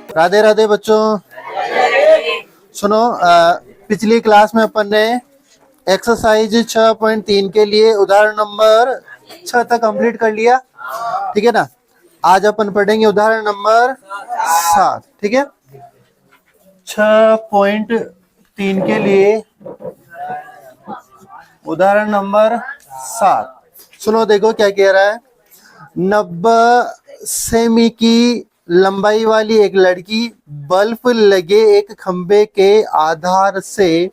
राधे राधे बच्चों। सुनो, पिछली क्लास में अपन ने एक्सरसाइज 6.3 के लिए उदाहरण नंबर 6 तक कंप्लीट कर लिया, ठीक है ना। आज अपन पढ़ेंगे उदाहरण नंबर 7, ठीक है। 6.3 के लिए उदाहरण नंबर 7। सुनो, देखो क्या कह रहा है। 90 सेमी की लंबाई वाली एक लड़की बल्ब लगे एक खंबे के आधार से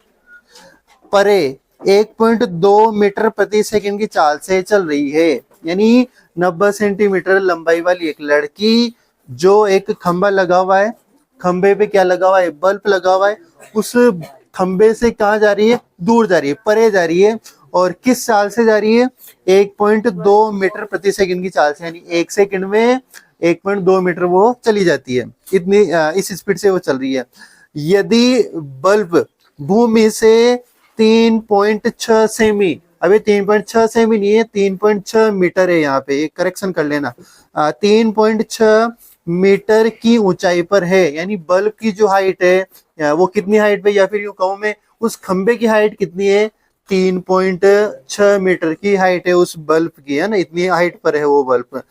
परे 1.2 मीटर प्रति सेकंड की चाल से चल रही है। यानी 90 सेंटीमीटर लंबाई वाली एक लड़की जो एक खंबा लगा हुआ है, खंबे पे क्या लगा हुआ है, बल्ब लगा हुआ है, उस खंबे से कहाँ जा रही है, दूर जा रही है, परे जा रही है। और किस चाल से जा रही है, 1.2 मीटर प्रति सेकंड की चाल से। यानी 1 सेकंड में 1.2 मीटर वो चली जाती है, इतनी इस स्पीड से वो चल रही है। यदि बल्ब भूमि से 3.6 सेमी, अभी 3.6 सेमी नहीं है, 3.6 मीटर है, यहाँ पे करेक्शन कर लेना, 3.6 मीटर की ऊंचाई पर है। यानी बल्ब की जो हाइट है वो कितनी हाइट पे, या फिर यूं कहूं मैं, उस खंबे की हाइट कितनी है, 3.6 मीटर की हाइट है उस बल्ब की, है ना, इतनी हाइट पर है वो बल्ब।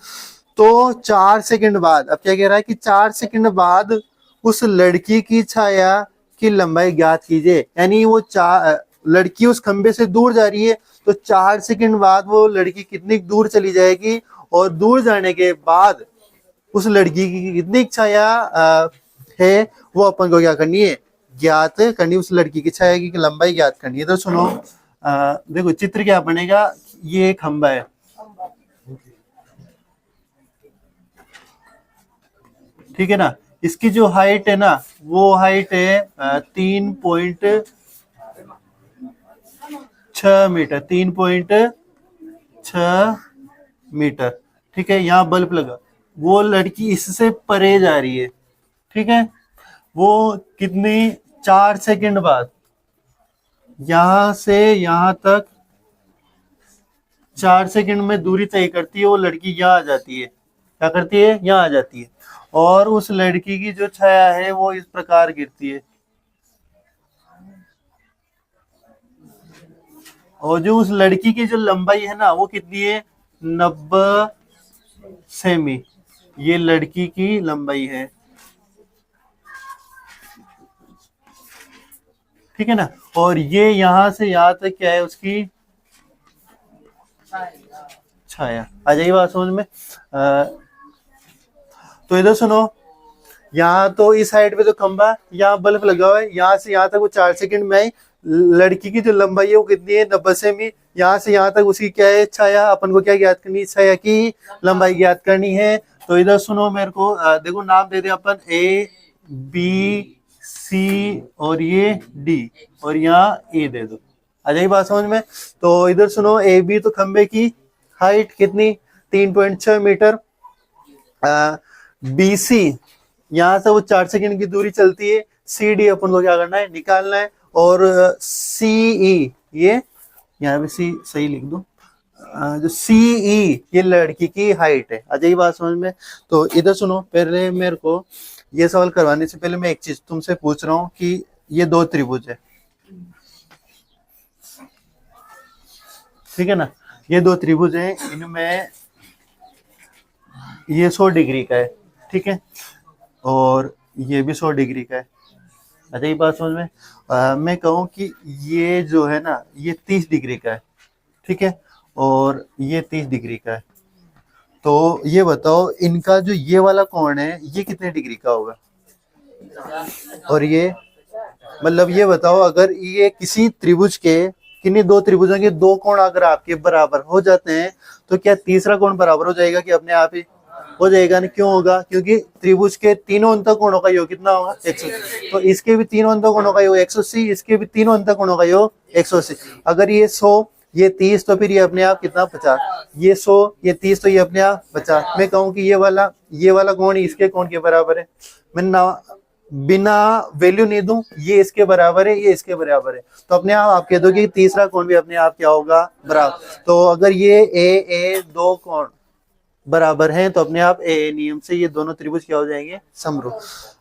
तो 4 सेकंड बाद, अब क्या कह रहा है कि 4 सेकंड बाद उस लड़की की छाया की लंबाई ज्ञात कीजिए। यानी वो लड़की उस खंबे से दूर जा रही है, तो 4 सेकंड बाद वो लड़की कितनी दूर चली जाएगी, और दूर जाने के बाद उस लड़की की कितनी छाया है वो अपन को क्या करनी है, ज्ञात करनी। उस लड़की की छाया की लंबाई ज्ञात करनी है। तो सुनो, देखो चित्र क्या बनेगा, ये खंबा है, ठीक है ना। इसकी जो हाइट है ना, वो हाइट है 3.6 मीटर, 3.6 मीटर, ठीक है। यहाँ बल्ब लगा, वो लड़की इससे परे जा रही है, ठीक है। वो कितनी, 4 सेकंड बाद यहां से यहां तक 4 सेकंड में दूरी तय करती है। वो लड़की यहाँ आ जाती है, क्या करती है, यहाँ आ जाती है। और उस लड़की की जो छाया है वो इस प्रकार गिरती है। और जो उस लड़की की जो लंबाई है ना, वो कितनी है, 90 सेमी। ये लड़की की लंबाई है, ठीक है ना। और ये यहां से यहां तक क्या है, उसकी छाया। आ जाइए बात समझ में। तो इधर सुनो, यहाँ तो इस साइड पे तो खंबा, यहाँ बल्ब लगा हुआ है, यहाँ से यहाँ तक वो 4 सेकंड में आई। लड़की की जो लंबाई है वो कितनी है, 90 सेमी। यहाँ से यहाँ तक उसकी क्या है, छाया। अपन को क्या ज्ञात करनी है, छाया की लंबाई ज्ञात करनी है। तो इधर सुनो मेरे को, देखो नाम दे दे अपन, A B C और ये D, और यहाँ A दे दो। आ जाइए बात समझ में। तो इधर सुनो, AB तो खंबे की हाइट कितनी, 3.6 मीटर। BC यहाँ से वो 4 सेकंड की दूरी चलती है। CD अपन को क्या करना है, निकालना है। और CE, ये यहाँ पे C सही लिख दो, जो CE ये लड़की की हाइट है। आ जाइए बात समझ में। तो इधर सुनो, पहले मेरे को ये सवाल करवाने से पहले मैं एक चीज तुमसे पूछ रहा हूँ कि ये 2 त्रिभुज है, ठीक है ना। ये 2 त्रिभुज है, इनमें ये 100 डिग्री का है, ठीक है, और ये भी 100 डिग्री का है। अच्छा, ये बात समझ में। मैं कहूँ कि ये जो है ना, ये 30 डिग्री का है, ठीक है, और ये 30 डिग्री का है। तो ये बताओ, इनका जो ये वाला कोण है, ये कितने डिग्री का होगा, और ये, मतलब ये बताओ, अगर ये किसी त्रिभुज के, किन्हीं 2 त्रिभुजों के 2 कोण अगर आपके बराबर हो जाते हैं, तो क्या तीसरा कोण बराबर हो जाएगा कि अपने आप ही हो जाएगा? नहीं, क्यों होगा? क्योंकि त्रिभुज के तीनों अंतःकोणों का योग कितना होगा, 180। तो इसके भी तीनों अंतःकोणों का योग 180, इसके भी तीनों अंतःकोणों का योग 180। अगर ये 100, ये 30, तो फिर ये अपने आप कितना, 50। ये 100, ये 30, तो ये अपने आप 50। मैं कहूँ कि ये वाला कोण इसके कोण के बराबर है। मैं ना बिना वैल्यू नहीं दूं, ये इसके बराबर है, ये इसके बराबर है, तो अपने आप कह दो कि तीसरा कोण भी अपने आप क्या होगा, बराबर। तो अगर ये ए 2 कोण बराबर हैं, तो अपने आप ए नियम से ये दोनों त्रिभुज क्या हो जाएंगे, समरूप।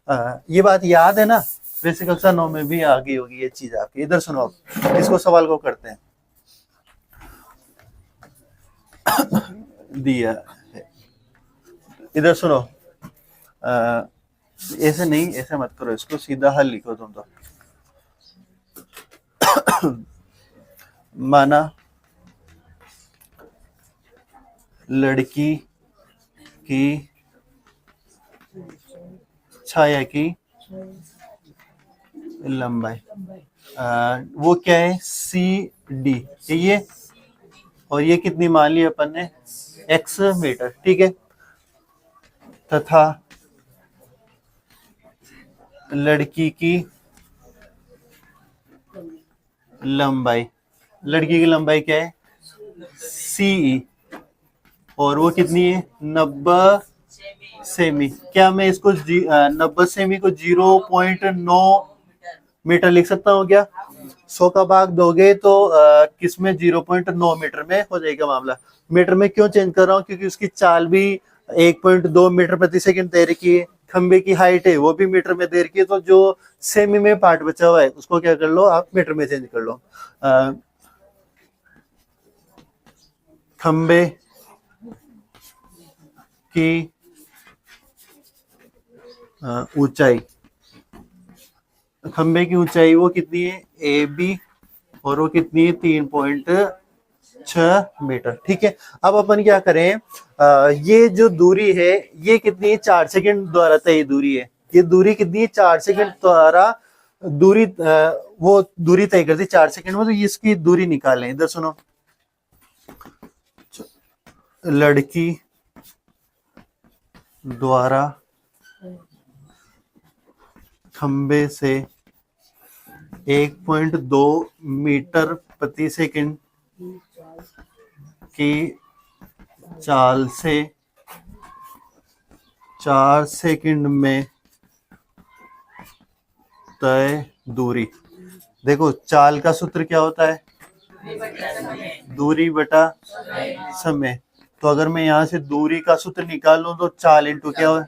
ये बात याद है ना, वैसे कक्षा 9 में भी आ गई होगी ये चीज आपकी। इधर सुनो, अब इसको सवाल को करते हैं। दिया है, इधर सुनो, ऐसे नहीं, ऐसे मत करो, इसको सीधा हल लिखो तुम तो। माना लड़की की छाया की लंबाई, वो क्या है, सी डी, ये और ये कितनी मान ली अपन ने, x मीटर, ठीक है। तथा लड़की की लंबाई, लड़की की लंबाई क्या है, सी, और वो कितनी है, 90 सेमी। क्या मैं इसको 90 सेमी को 0.9 मीटर लिख सकता हूँ क्या? 100 का भाग दोगे तो किसमें 0.9 मीटर में हो जाएगा मामला। मीटर में क्यों चेंज कर रहा हूँ, क्योंकि उसकी चाल भी 1.2 मीटर प्रति सेकंड दे रखी है, खंबे की हाइट है वो भी मीटर में दे रखी है, तो जो सेमी में पार्ट बचा हुआ है उसको क्या कर लो आप, मीटर में चेंज कर लो। खंबे की ऊंचाई, खंबे की ऊंचाई वो कितनी है, ए बी, और वो कितनी है, 3.6 मीटर, ठीक है। अब अपन क्या करें, ये जो दूरी है ये कितनी है, 4 सेकंड द्वारा तय दूरी है। ये दूरी कितनी है, 4 सेकंड द्वारा दूरी, वो दूरी तय करती 4 सेकंड में, तो इसकी दूरी निकालें। इधर सुनो, लड़की द्वारा खंबे से 1.2 मीटर प्रति सेकंड की चाल से 4 सेकंड में तय दूरी। देखो चाल का सूत्र क्या होता है, दूरी बटा समय। तो अगर मैं यहां से दूरी का सूत्र निकालूं तो चाल इंटू क्या हो,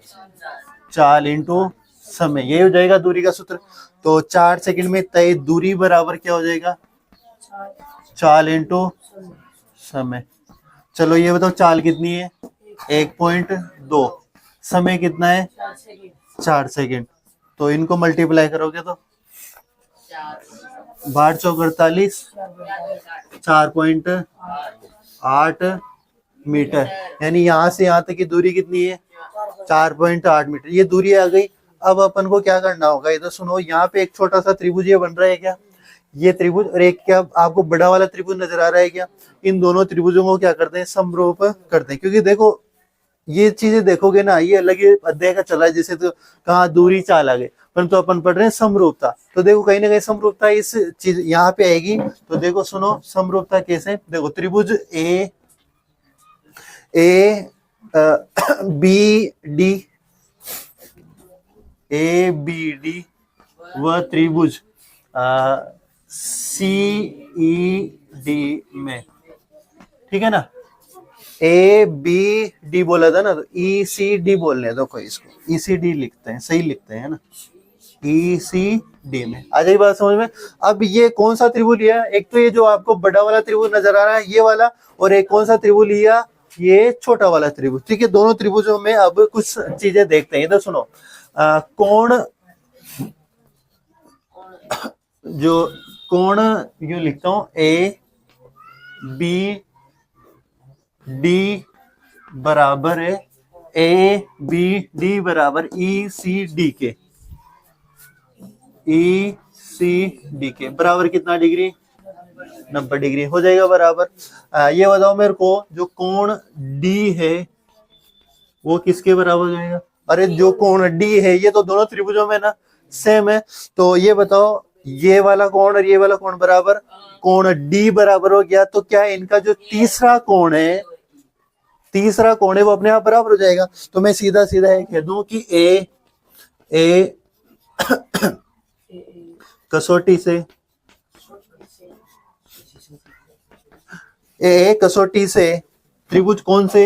चाल इंटू समय, ये हो जाएगा दूरी का सूत्र। तो 4 सेकंड में तय दूरी बराबर क्या हो जाएगा, चाल इंटू समय। चलो ये बताओ चाल कितनी है, 1.2, समय कितना है, 4 सेकंड। तो इनको मल्टीप्लाई करोगे तो 8 चौक 48, 4.8 मीटर, यानी यहां से यहां तक की दूरी कितनी है, 4.8 मीटर, ये दूरी आ गई। अब अपन को क्या करना होगा, इधर सुनो, यहाँ पे एक छोटा सा त्रिभुज ये बन रहा है क्या, ये त्रिभुज, और एक क्या आपको बड़ा वाला त्रिभुज नजर आ रहा है क्या, इन दोनों त्रिभुजों को क्या करते हैं, समरूप करते हैं। क्योंकि देखो ये चीजें देखोगे ना, ये अलग ही अध्याय का चला है, जैसे तो कहाँ दूरी चाल आ गई, परंतु अपन पढ़ रहे हैं समरूपता। तो देखो कहीं ना कहीं समरूपता इस चीज यहाँ पे आएगी। तो देखो सुनो समरूपता कैसे, देखो त्रिभुज A B D, A B D व त्रिभुज सी ई डी में, ठीक है ना, ए बी डी बोला था ना, तो ई सी डी बोलने दो, कोई इसको ई सी डी लिखते हैं, सही लिखते हैं ना, ई सी डी में आ जाएगी बात समझ में। अब ये कौन सा त्रिभुज लिया, एक तो ये जो आपको बड़ा वाला त्रिभुज नजर आ रहा है ये वाला, और एक कौन सा त्रिभुज लिया, ये छोटा वाला त्रिभुज, ठीक है। दोनों त्रिभुजों में अब कुछ चीजें देखते हैं। इधर सुनो, कोण, जो कोण यूं लिखता हूं, ए बी डी बराबर है, ए बी डी बराबर ई सी डी के, ई सी डी के बराबर कितना डिग्री, 90 डिग्री हो जाएगा बराबर। ये बताओ मेरे को, जो कोण डी है वो किसके बराबर हो जाएगा, अरे जो कोण डी है ये तो दोनों त्रिभुजों में ना सेम है, तो ये बताओ ये वाला कोण और ये वाला कोण बराबर, कोण डी बराबर हो गया, तो क्या इनका जो तीसरा कोण है, तीसरा कोण है वो अपने आप बराबर हो जाएगा। तो मैं सीधा सीधा ये कह दूं कि ए कसौटी से, ए कसौटी से त्रिभुज कौन से,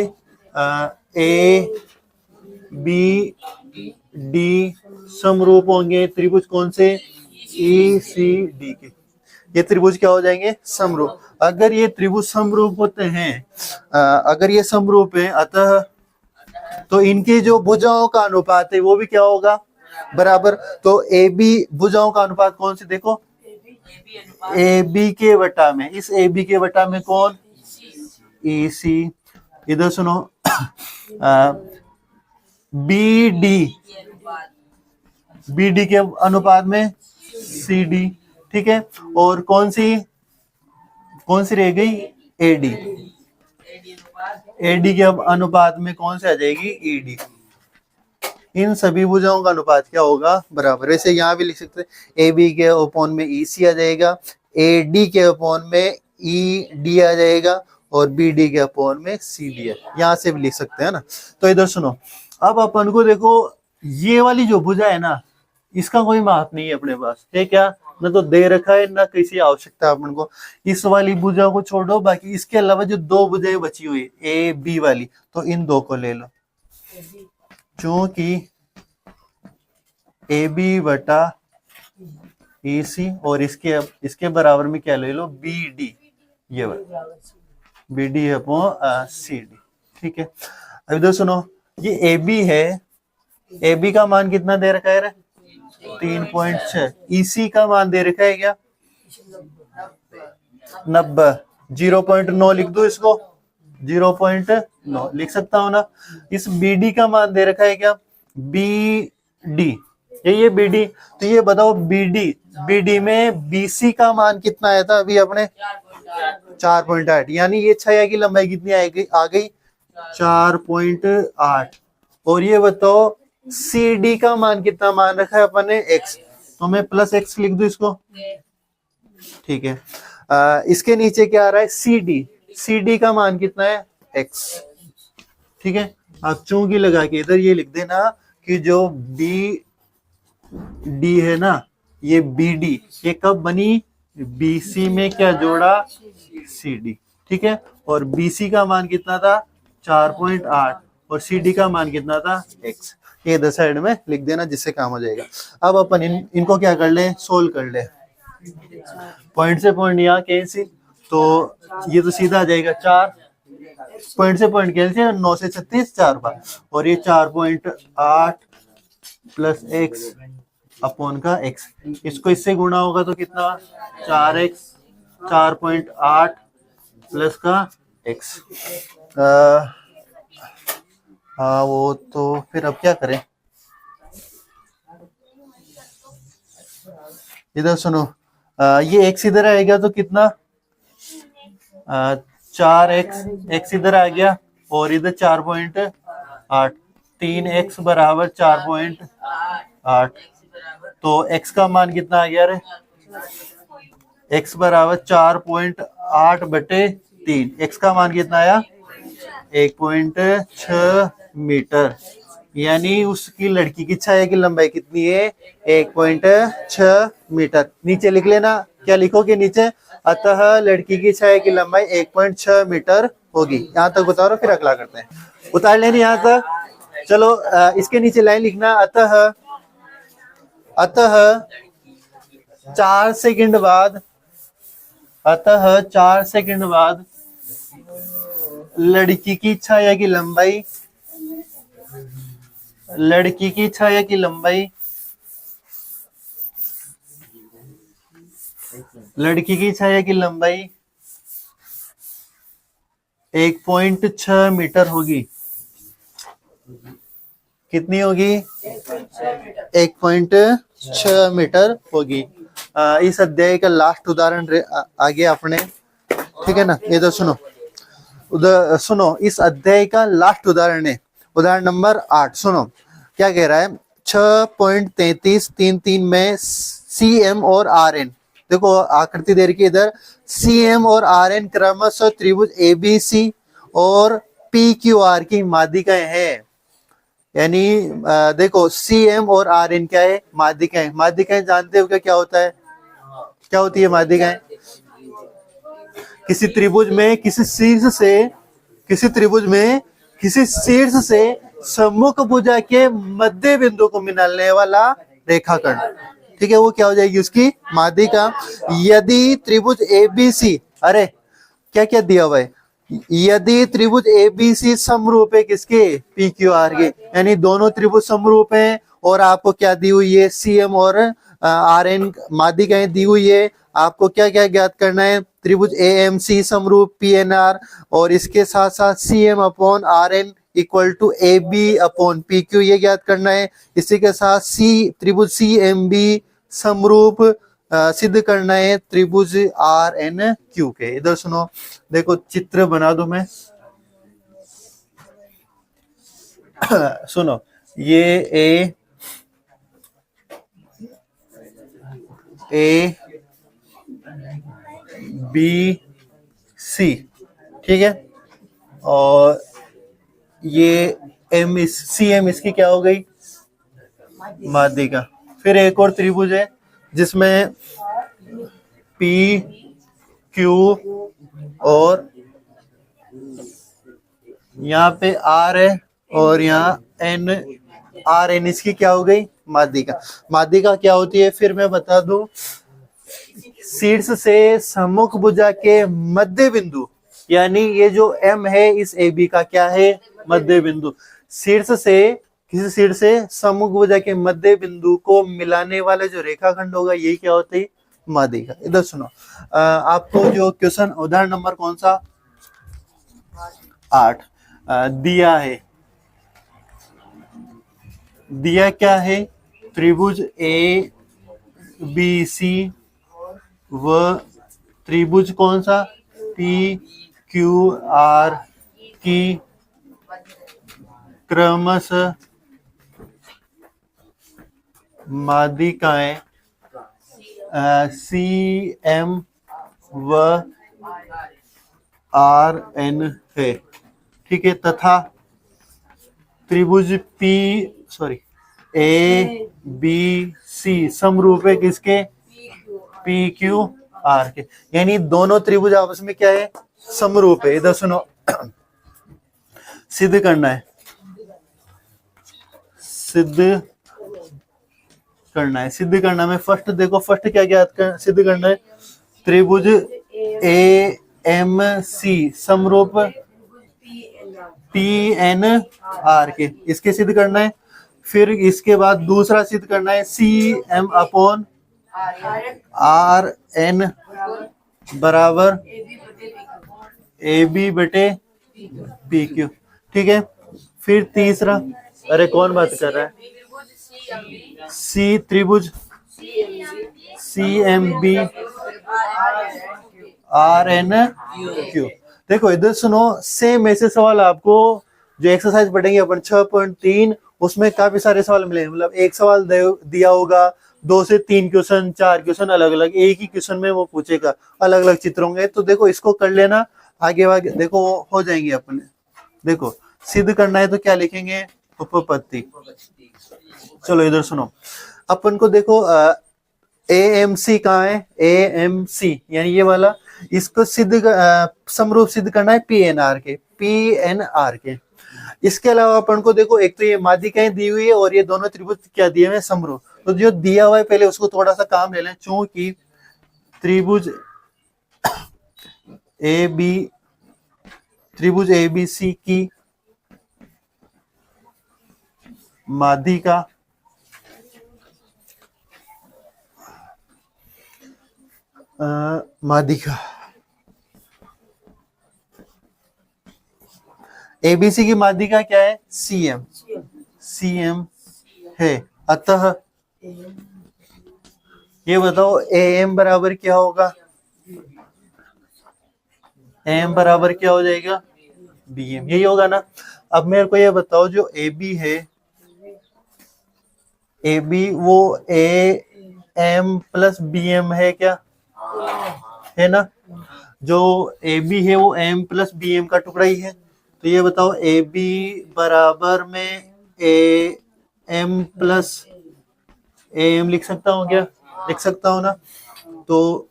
ए बी डी समरूप होंगे त्रिभुज कौन से, ई सी डी के। ये त्रिभुज क्या हो जाएंगे, समरूप। अगर ये त्रिभुज समरूप होते हैं, अगर ये समरूप है, अतः तो इनके जो भुजाओं का अनुपात है वो भी क्या होगा, बराबर। तो ए बी भुजाओं का अनुपात कौन सी, देखो ए बी के वटा में, इस ए बी के वटा में कौन, ई सी। इधर सुनो, बी डी के अनुपात में सी डी, ठीक है। और कौन सी रह गई, एडी के अनुपात में कौन सी आ जाएगी, ईडी। इन सभी भुजाओं का अनुपात क्या होगा, बराबर। वैसे यहाँ भी लिख सकते हैं ए बी के अपॉन में ई सी आ जाएगा, ए डी के अपॉन में ई डी आ जाएगा, और बी डी के अपॉन में सी डी है, यहाँ से भी लिख सकते हैं ना। तो इधर सुनो, अब अपन को देखो, ये वाली जो भुजा है ना, इसका कोई माप नहीं है अपने पास, है क्या, न तो दे रखा है ना किसी आवश्यकता है अपन को। इस वाली भुजा को छोड़ो, बाकी इसके अलावा जो दो भुजाएं बची हुई ए बी वाली, तो इन दो को ले लो, क्योंकि ए बी बटा ई सी, और इसके बराबर में क्या ले लो, बी डी, ये B D upon C D, ठीक है। अब इधर सुनो, ये ए बी है, ए बी का मान कितना दे रखा है, 3.6। ईसी का मान दे रखा है क्या, 90। 0.9 लिख दो इसको, 0.9 लिख सकता हूं ना। इस बीडी का मान दे रखा है क्या, बी डी, ये बी डी। तो ये बताओ बीडी में बीसी का मान कितना आया था अभी अपने, 4.8। यानी ये छाया की लंबाई कितनी आ गई 4.8। और ये बताओ सी डी का मान कितना मान रखा है अपन ने, एक्स। तो मैं प्लस एक्स लिख दूं इसको, ठीक है। इसके नीचे क्या आ रहा है, सी डी का मान कितना है, एक्स, ठीक है। आप चूंकि लगा के इधर ये लिख देना कि जो बी डी है ना, ये बी डी, ये कब बनी, बीसी में क्या जोड़ा, सी डी, ठीक है। और बीसी का मान कितना था, 4.8, और सी डी का मान कितना था, एक्स। ये इधर साइड में लिख देना, जिससे काम हो जाएगा। अब अपन इनको क्या कर ले, सोल्व कर ले। पॉइंट से पॉइंट यहाँ कैंसिल, तो ये तो सीधा आ जाएगा 4, पॉइंट से पॉइंट कैंसिल, 9 से 36 4 बार, और ये 4.8 प्लस एक्स अपॉन का एक्स। इसको इससे गुणा होगा तो कितना, 4x, 4.8 प्लस का एक्स। हाँ वो तो फिर अब क्या करें, इधर सुनो, ये एक्स इधर आएगा तो कितना, 4x इधर आ गया, और इधर 4.8, 3x बराबर 4.8। तो x का मान कितना आ गया रे, x बराबर 4.8 बटे 3। x का मान कितना आया, 1.6 मीटर। यानी उसकी लड़की की छाया की लंबाई कितनी है, 1.6 मीटर। नीचे लिख लेना, क्या लिखोगे नीचे, अतः लड़की की छाया की लंबाई 1.6 मीटर होगी। यहाँ तक बता रहा, फिर अगला करते हैं, उतार लेनी यहाँ तक। चलो इसके नीचे लाइन लिखना, अतः 4 सेकंड बाद, अतः 4 सेकंड बाद लड़की की छाया की लंबाई, लड़की की छाया की लंबाई, लड़की की छाया की लंबाई 1.6 मीटर होगी। कितनी होगी, 1.6 मीटर होगी। इस अध्याय का लास्ट उदाहरण आगे अपने, ठीक है ना। ये तो सुनो, उधर सुनो, इस अध्याय का लास्ट उदाहरण है उदाहरण नंबर 8। सुनो क्या कह रहा है, 6.3333 में सी एम और आर एन, देखो आकृति दे रखी है इधर, सी एम और आर एन क्रमशः त्रिभुज ए बी सी और पी क्यू आर की माध्यिकाएं हैं। यानी देखो सी एम और आर एन क्या है, माध्यिकाएं। माध्यिकाएं जानते हो क्या होता है, क्या होती है माध्यिकाएं, किसी त्रिभुज में किसी शीर्ष से, किसी त्रिभुज में किसी शीर्ष से सम्मुख भुजा के मध्य बिंदु को मिलाने वाला रेखाखंड, ठीक है, वो क्या हो जाएगी उसकी माध्यिका। यदि त्रिभुज एबीसी, अरे क्या क्या दिया हुआ है, यदि त्रिभुज एबीसी समरूप है किसके, पी क्यू आर के, यानी दोनों त्रिभुज समरूप हैं, और आपको क्या दी हुई है, सीएम और आर एन माध्यिकाएं दी हुई है। आपको क्या क्या ज्ञात करना है, त्रिभुज ए एम सी समरूप पी एन आर, और इसके साथ साथ C M upon R N equal to A B upon P Q, ये ज्ञात करना है। इसी के साथ सी त्रिभुज सी एम बी समरूप सिद्ध करना है त्रिभुज आर एन क्यू के। इधर सुनो, देखो चित्र बना दो मैं सुनो, ये ए बी सी, ठीक है, और ये एम सी एम इसकी क्या हो गई, माध्यिका। फिर एक और त्रिभुज है जिसमें पी क्यू और यहाँ पे आर है और यहाँ एन, आर एन इसकी क्या हो गई, माध्यिका। माध्यिका क्या होती है फिर मैं बता दूं, शीर्ष से सम्मुख भुजा के मध्य बिंदु, यानी ये जो एम है इस ए बी का क्या है, मध्य बिंदु। शीर्ष से, किसी शीर्ष से सम्मुख भुजा के मध्य बिंदु को मिलाने वाला जो रेखाखंड होगा यही क्या होता है, माध्यिका। इधर सुनो, आपको जो क्वेश्चन उदाहरण नंबर कौन सा 8 दिया है, दिया क्या है, त्रिभुज ए बी सी व त्रिभुज कौन सा पी क्यू आर की क्रमशः माध्यिकाएं सी एम व आर एन है, ठीक है, तथा त्रिभुज ए बी सी समरूप है किसके, पी क्यू आर के, यानी दोनों त्रिभुज आपस में क्या है, समरूप है। इधर सुनो, सिद्ध करना है, सिद्ध करना है। फर्स्ट देखो, फर्स्ट क्या ज्ञात कर सिद्ध करना है, त्रिभुज ए एम सी समरूप पी एन आर के, इसके सिद्ध करना है। फिर इसके बाद दूसरा सिद्ध करना है C M upon R N बराबर ए बी बटे पी क्यू, ठीक है। फिर तीसरा, अरे कौन बात कर रहा है, सी त्रिभुज C M B R N Q. देखो इधर सुनो, सेम ऐसे सवाल आपको जो एक्सरसाइज पढ़ेंगे अपन 6.3 उसमें काफी सारे सवाल मिले, मतलब एक सवाल दिया होगा, 2 से 3 क्वेश्चन 4 क्वेश्चन अलग अलग, एक ही क्वेश्चन में वो पूछेगा, अलग अलग चित्र होंगे। तो देखो इसको कर लेना, आगे आगे देखो हो जाएंगे अपने। देखो सिद्ध करना है तो क्या लिखेंगे, उपपत्ति। चलो इधर सुनो, अपन को देखो ए एम सी कहाँ है, ए एम सी यानी ये वाला, इसको सिद्ध समरूप सिद्ध करना है पी एन आर के। इसके अलावा अपन को देखो, एक तो ये माध्यिकाएं दी हुई है और ये दोनों त्रिभुज क्या दिए हुए समरूप। तो जो दिया हुआ है पहले उसको थोड़ा सा काम ले लें, चूंकि त्रिभुज ए बी सी की माध्यिका एबीसी की माध्यिका क्या है, सीएम है। अतः ये बताओ ए एम बराबर क्या होगा, एम बराबर क्या हो जाएगा, बी एम, यही होगा ना। अब मेरे को ये बताओ, जो ए बी है, ए बी वो A M plus B M है क्या, है ना। जो ए बी है वो एम प्लस बी एम का टुकड़ा ही है। तो ये बताओ ए बी बराबर में A M plus A M लिख सकता हूँ क्या, लिख सकता हूँ ना। तो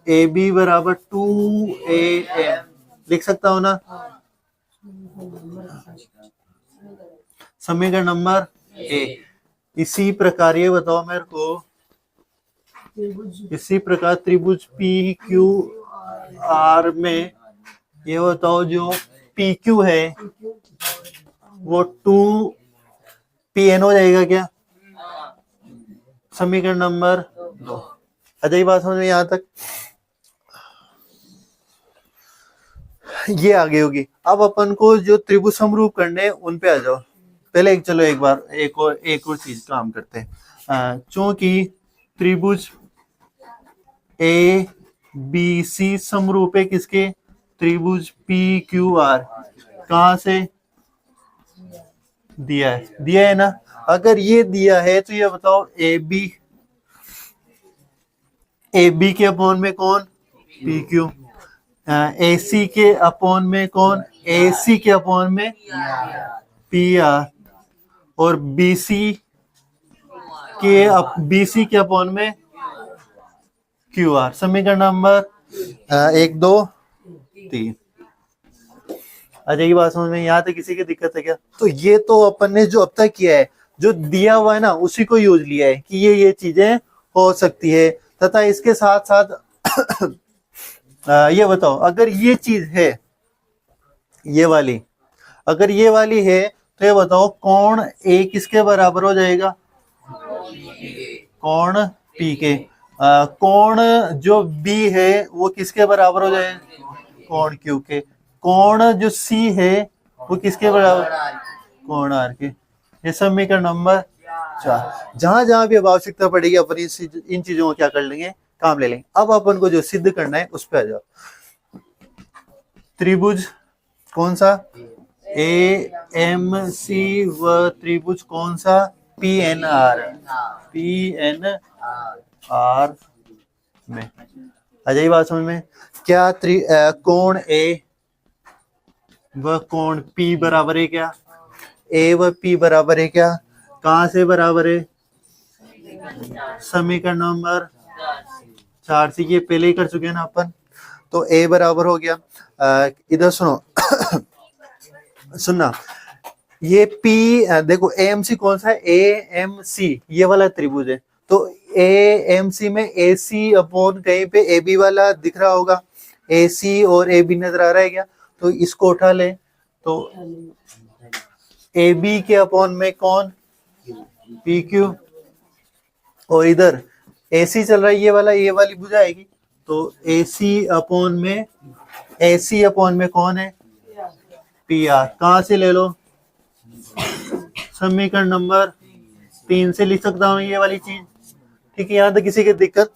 ए बी बराबर 2 ए एम लिख सकता हूँ ना। समीकरण नंबर ए। इसी प्रकार ये बताओ मेरे को, इसी प्रकार त्रिभुज पी क्यू आर में ये बताओ जो पी क्यू है वो 2pn हो जाएगा क्या? समीकरण नंबर 2। अच्छा ये बात समझ में यहां तक ये आगे होगी। अब अपन को जो त्रिभुज समरूप करने हैं उन पे आ जाओ। पहले चलो एक बार एक और चीज काम करते हैं। चूंकि त्रिभुज ए बी सी समरूप है किसके? त्रिभुज पी क्यू आर। कहां से दिया है ना? अगर ये दिया है तो ये बताओ ए बी के अपॉन में कौन? P Q. ए सी के अपॉन में कौन? ए सी के अपॉन में पी आर। और बी सी के अपॉन में क्यू आर। समीकरण नंबर 1 2 3। अच्छा ये बात समझ में यहाँ तक किसी की दिक्कत है क्या? तो ये तो अपन ने जो अब तक किया है, जो दिया हुआ है ना उसी को यूज लिया है कि ये चीजें हो सकती है। तथा इसके साथ साथ ये बताओ अगर ये चीज है ये वाली, अगर ये वाली है तो ये बताओ कोण ए किसके बराबर हो जाएगा? कोण पी के। कोण जो बी है वो किसके बराबर हो जाएगा? कोण क्यू के। कोण जो सी है वो किसके बराबर? कोण आर के। ये समीकरण नंबर 4। जहां जहां भी अब आवश्यकता पड़ेगी अपन इन चीजों को क्या कर लेंगे? काम ले लेंगे। अब अपन को जो सिद्ध करना है उस पर आ जाओ। त्रिभुज कौन सा? ए एम सी व त्रिभुज कौन सा? पी एन आर में। आ जाइए बात समझ में। क्या कोण ए व कोण पी बराबर है क्या? ए व पी बराबर है क्या? कहां से बराबर है? समीकरण नंबर 4 से। ये पहले ही कर चुके हैं ना अपन। तो ए बराबर हो गया। इधर सुनो सुनना, ये पी देखो ए एम सी कौन सा है? ए एम सी ये वाला त्रिभुज है। तो ए एम सी में ए सी अपॉन कहीं पे ए बी वाला दिख रहा होगा। ए सी और ए बी नजर आ रहा है क्या? तो इसको उठा ले तो ए बी के अपॉन में कौन? P Q. और इधर ए सी चल रहा है ये वाला, ये वाली बुझाएगी तो ए सी अपॉन में कौन है? P R. कहां से ले लो? समीकरण नंबर 3 से लिख सकता हूं ये वाली चीज। ठीक है, यहां तक किसी की दिक्कत?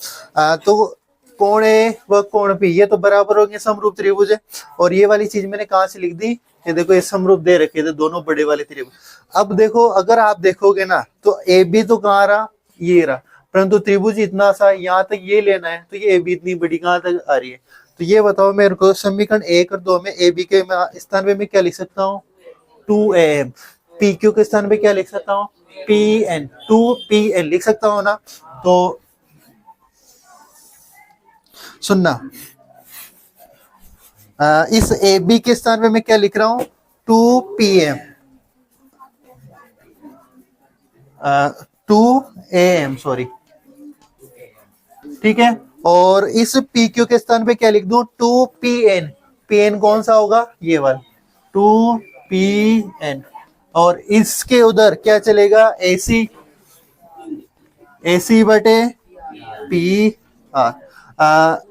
तो कोण ए व कोण पी ये तो बराबर हो गए, समरूप त्रिभुज है। और ये वाली चीज मैंने कहां से लिख दी? ये देखो ये समरूप दे रखे थे दोनों बड़े वाले त्रिभुज। अब देखो अगर आप देखोगे ना तो ए बी तो कहाँ रहा? ये रहा। परंतु त्रिभुज इतना सा यहाँ तक ये लेना है तो ये ए बी इतनी बड़ी कहाँ तक आ रही है? तो ये बताओ मेरे को समीकरण 1 और 2 में ए बी के स्थान पे मैं क्या लिख सकता हूँ? 2am। पी क्यू के स्थान पे क्या लिख सकता हूँ? pn। 2pn लिख सकता हूँ ना? तो सुनना, इस ए बी के स्थान पे मैं क्या लिख रहा हूं? 2pm 2am sorry. ठीक है, और इस पी क्यू के स्थान पे क्या लिख दूं? 2pn। pn कौन सा होगा? ये वाला 2pn। और इसके उधर क्या चलेगा? ac बटे पी आर।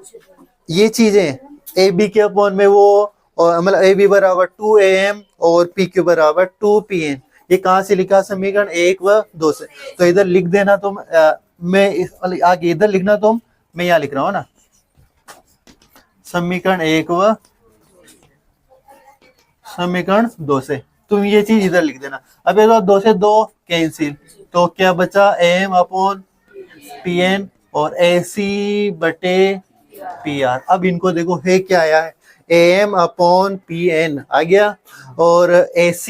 ये चीजें ए बी के अपॉन में वो, और मतलब ए बी बराबर 2am और पी क्यू बराबर 2pn। ये कहां से लिखा? समीकरण 1 व 2 से। तो इधर लिख देना तुम। मैं आगे इधर लिखना तुम, मैं यहां लिख रहा हूं ना समीकरण 1 व समीकरण 2 से। तुम ये चीज इधर लिख देना। अब ये 2 से 2 कैंसिल, तो क्या बचा? am अपॉन pn और ac बटे पी आर। अब इनको देखो है क्या आया है? am अपॉन pn आ गया और ac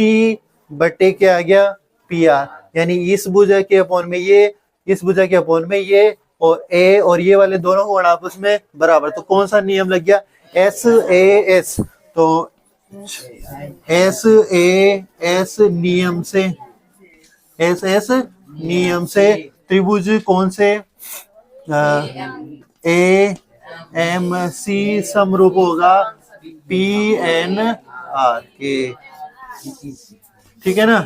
बटे क्या आ गया? P R. यानी इस भुजा के अपॉन में ये, इस भुजा के अपॉन में ये, और a और ये वाले दोनों कोण आपस में बराबर। तो कौन सा नियम लग गया? SAS। तो SAS नियम से एस एस नियम से त्रिभुज कौन से ए एम सी समरूप होगा पी एन आर के, ठीक है ना,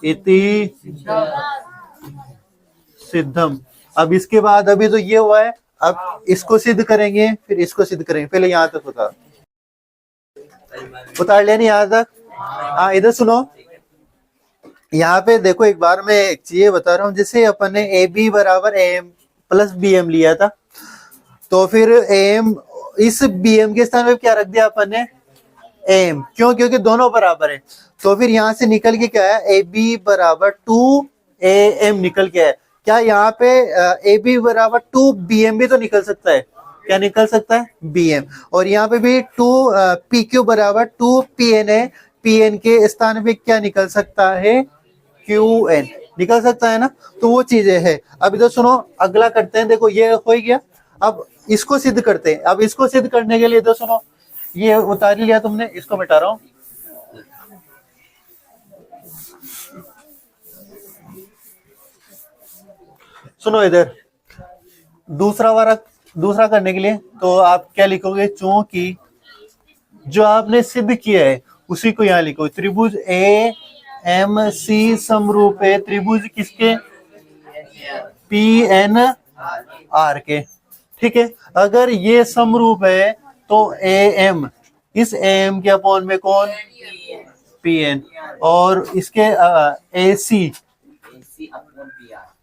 इति सिद्धम। अब इसके बाद अभी तो ये हुआ है, अब इसको सिद्ध करेंगे फिर इसको सिद्ध करेंगे। पहले यहां तक उतार लिया नहीं यहां तक? हाँ इधर सुनो, यहाँ पे देखो एक बार मैं एक चीज बता रहा हूँ, जैसे अपन ने ए बी बराबर A M plus B M लिया था, तो फिर ए एम इस बी एम के स्थान पे क्या रख दिया अपन ने, एम, क्यों, क्योंकि दोनों बराबर है। तो फिर यहाँ से निकल के क्या है, ए बी बराबर 2 ए एम निकल के है। क्या यहाँ पे ए बी बराबर 2 बी एम भी तो निकल सकता है, क्या निकल सकता है, बी एम। और यहाँ पे भी 2 पी क्यू बराबर 2 पी एन है, पी एन के स्थान पे क्या निकल सकता है, क्यू एन निकल सकता है ना। तो वो चीजें है। अब इधर सुनो, अगला करते हैं, देखो ये हो गया, अब इसको सिद्ध करते हैं। अब इसको सिद्ध करने के लिए इधर सुनो, ये उतार लिया तुमने, इसको मिटा रहा हूं। सुनो इधर, दूसरा करने के लिए तो आप क्या लिखोगे, चूंकि जो आपने सिद्ध किया है उसी को यहां लिखो। त्रिभुज ए एम सी समरूप है त्रिभुज किसके, पी एन आर के, ठीक है। अगर ये समरूप है तो ए एम, इस ए एम के अपॉन में कौन, पी एन, और इसके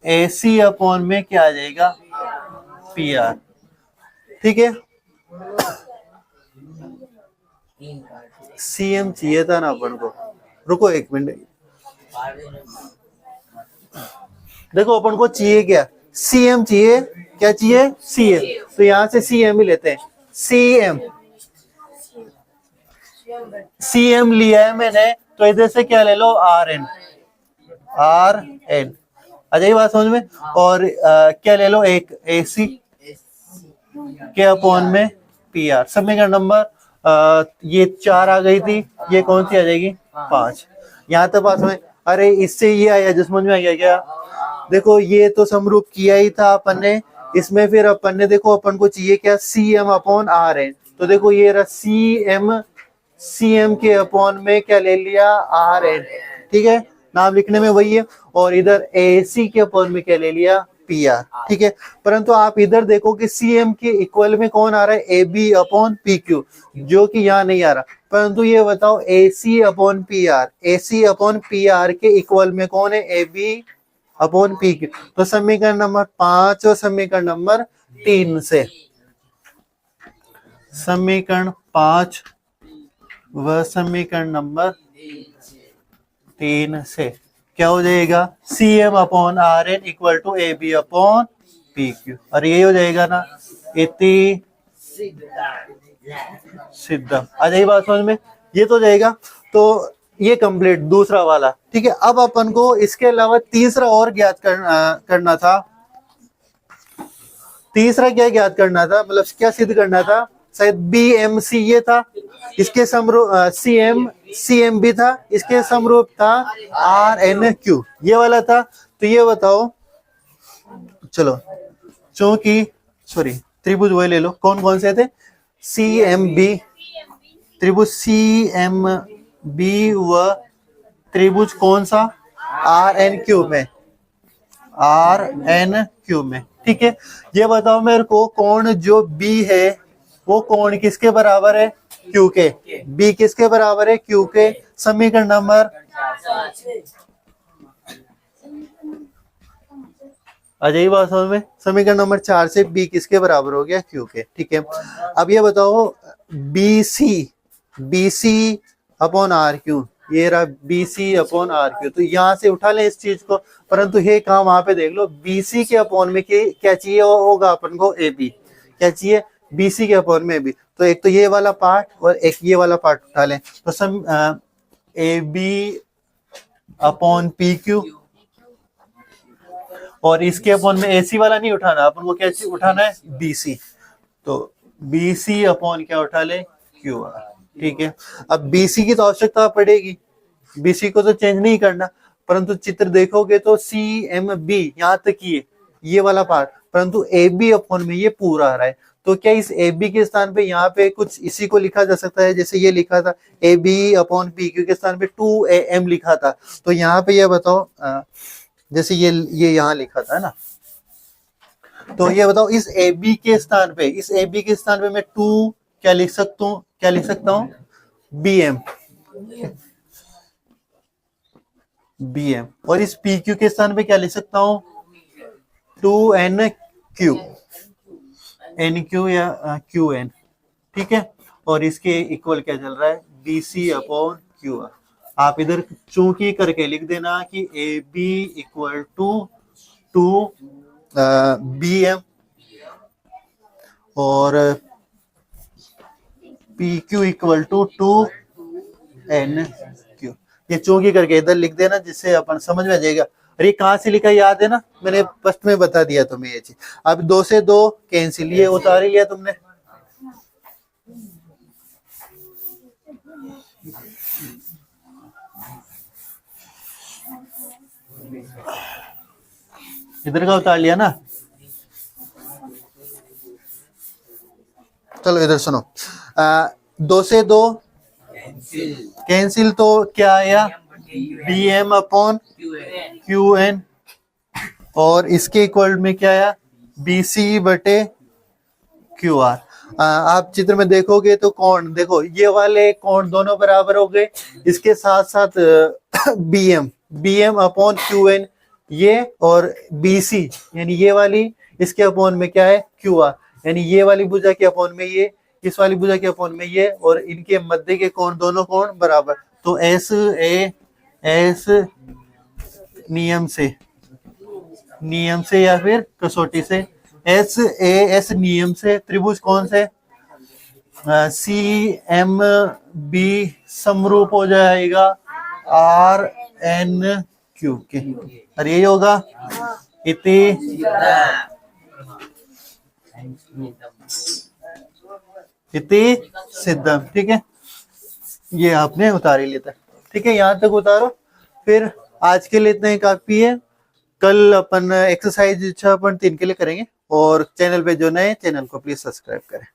ए सी अपॉन में क्या आ जाएगा, पी आर, ठीक है। सी एम चाहिए था ना अपन को, रुको एक मिनट, देखो अपन को चाहिए क्या, सी एम चाहिए, क्या चाहिए, सी एम, तो यहां से सी एम ही लेते हैं। सी एम लिया है मैंने, तो इधर से क्या ले लो, आर एन, आ जाइए बात समझ में। और क्या ले लो, एक ए सी के अपॉन में पी आर। समीकरण नंबर ये 4 आ गई थी, ये कौन सी आ जाएगी, 5। यहाँ तक बात में, अरे इससे ये आया जो समझ में आ गया क्या, देखो ये तो समरूप किया ही था अपन ने, इसमें फिर अपन ने देखो अपन को चाहिए क्या, C M upon R N. तो देखो ये रहा सी एम के अपॉन में क्या ले लिया, आर एन, ठीक है, नाम लिखने में वही है। और इधर ए सी के अपॉन में क्या ले लिया, पी आर, ठीक है। परंतु आप इधर देखो कि सी एम के इक्वल में कौन आ रहा है, A B upon P Q, जो कि यहाँ नहीं आ रहा। परंतु ये बताओ A C upon P R, A C upon P R के इक्वल में कौन है, A B upon P Q. तो समीकरण नंबर 5 और समीकरण नंबर 3 से, समीकरण 5 व समीकरण नंबर 3 से क्या हो जाएगा, C M upon R N equal to A B upon P Q, और ये हो जाएगा ना, इति सिद्धम। आ जाइए बात समझ में, ये तो जाएगा। तो ये कंप्लीट दूसरा वाला, ठीक है। अब अपन को इसके अलावा तीसरा और ज्ञात करना था। तीसरा क्या ज्ञात करना था, मतलब क्या सिद्ध करना था, शायद बी एम सी ये था, इसके समरूप सी एम भी था, इसके समरूप था आर एन क्यू, ये वाला था। तो ये बताओ, चलो चूंकि त्रिभुज वही ले लो, कौन कौन से थे, सी एम बी, त्रिभुज सी एम बी व त्रिभुज कौन सा, आर एन क्यू में, ठीक है। ये बताओ मेरे को, कोण जो बी है वो कोण किसके बराबर है, क्यू के, बी किसके बराबर है, क्यू के। समीकरण नंबर, आ जाइए बात समझ में, समीकरण नंबर 4 से बी किसके बराबर हो गया, क्यू के, ठीक है। अब ये बताओ B C upon R Q, ये रहा B C upon R Q. तो यहाँ से उठा लें इस चीज को, परंतु ये काम वहां पे देख लो, बी सी के अपॉन में क्या चाहिए होगा अपन को, ए बी, क्या चाहिए, बी सी के अपॉन में भी। तो एक तो ये वाला पार्ट और एक ये वाला पार्ट उठा लें, तो sum A B upon P Q, और इसके अपॉन में एसी वाला नहीं उठाना अपन को, क्या उठाना है, बीसी। तो बीसी अपॉन क्या उठा ले, क्यू आर, ठीक है। अब बीसी की तो आवश्यकता पड़ेगी, बीसी को तो चेंज नहीं करना, परंतु चित्र देखोगे तो सी एम बी यहाँ तक ये वाला पार्ट, परंतु ए बी अपॉन में ये पूरा आ रहा है। तो क्या इस ए बी के स्थान पे यहाँ पे कुछ इसी को लिखा जा सकता है, जैसे ये लिखा था A B upon P Q के स्थान पे 2am लिखा था, तो यहाँ पे ये बताओ जैसे ये यहाँ लिखा था ना, तो ये बताओ इस ए बी के स्थान पे, इस ए बी के स्थान पे मैं 2 क्या लिख सकता हूँ बी एम, और इस पी क्यू के स्थान पे क्या लिख सकता हूँ 2NQ, NQ या QN, ठीक है। और इसके इक्वल क्या चल रहा है BC अपॉन QR। आप इधर चूंकि करके लिख देना कि AB इक्वल टू BM और PQ इक्वल टू 2NQ। ये चूंकि करके इधर लिख देना जिससे अपन समझ में आ जाएगा। अरे कहाँ से लिखा याद है ना, मैंने फर्स्ट में बता दिया तुम्हें ये चीज। अब 2 से 2 कैंसिल, ये उतार ही लिया तुमने। इधर का उतार लिया ना। चलो इधर सुनो, 2 से 2 कैंसिल, तो क्या आया BM अपॉन QN, और इसके इक्वल में क्या आया BC बटे QR। आप चित्र में देखोगे तो कोण देखो, ये वाले कोण दोनों बराबर हो गए, इसके साथ साथ BM अपॉन QN ये, और BC यानी ये वाली, इसके अपॉन में क्या है QR, यानी ये वाली भुजा के अपॉन में ये, इस वाली भुजा के अपॉन में ये, और इनके मध्य के कोण दोनों कोण बराबर। तो एस नियम से या फिर कसौटी से, एस नियम से त्रिभुज कौन से CMB समरूप हो जाएगा RNQ के, और यही होगा इति सिद्धम, ठीक है। ये आपने उतार ही लेता, ठीक है, यहाँ तक उतारो। फिर आज के लिए इतना ही काफी है। कल अपन एक्सरसाइज 6.3 के लिए करेंगे, और चैनल पे जो नए चैनल को प्लीज सब्सक्राइब करें।